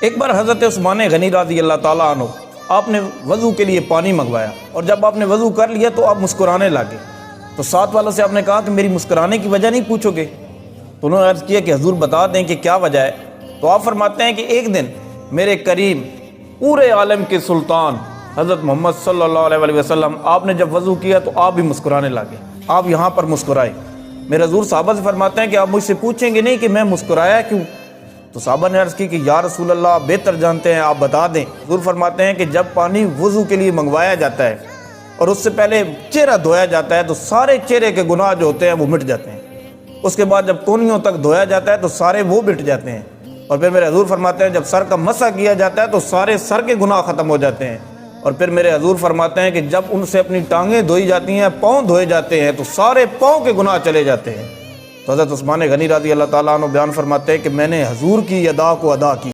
एक बार हज़रत उस्मान गनी रज़ी अल्लाह ताला अन्हु आपने वज़ू के लिए पानी मंगवाया और जब आपने वज़ू कर लिया तो आप मुस्कुराने लगे। तो साथ वालों से आपने कहा कि मेरी मुस्कुराने की वजह नहीं पूछोगे? तो उन्होंने अर्ज़ किया कि हजूर बता दें कि क्या वजह है। तो आप फरमाते हैं कि एक दिन मेरे करीम पूरे आलम के सुल्तान हज़रत मोहम्मद सल्लल्लाहु अलैहि वसल्लम आपने जब वज़ू किया तो आप भी मुस्कुराने लगे, आप यहाँ पर मुस्कुराए। मेरे हजूर साहबा से फरमाते हैं कि आप मुझसे पूछेंगे नहीं कि मैं मुस्कुराया क्यों? तो साहबा ने अर्ज़ की कि या रसूल अल्लाह आप बेहतर जानते हैं, आप बता दें। हजूर फरमाते हैं कि जब पानी वज़ू के लिए मंगवाया जाता है और उससे पहले चेहरा धोया जाता है तो सारे चेहरे के गुनाह जो होते हैं वो मिट जाते हैं। उसके बाद जब कोहनियों तक धोया जाता है तो सारे वो मिट जाते हैं। और फिर मेरे हजूर फरमाते हैं जब सर का मसा किया जाता है तो सारे सर के गुनाह ख़त्म हो जाते हैं। और फिर मेरे हजूर फरमाते हैं कि जब उनसे अपनी टांगें धोई जाती हैं, पाँव धोए जाते हैं तो सारे पाँव के गुनाह चले जाते हैं। तो हज़रत उस्मान गनी रज़ी अल्लाह ताला अन्हु बयान फरमाते हैं कि मैंने हजूर की अदा को अदा की।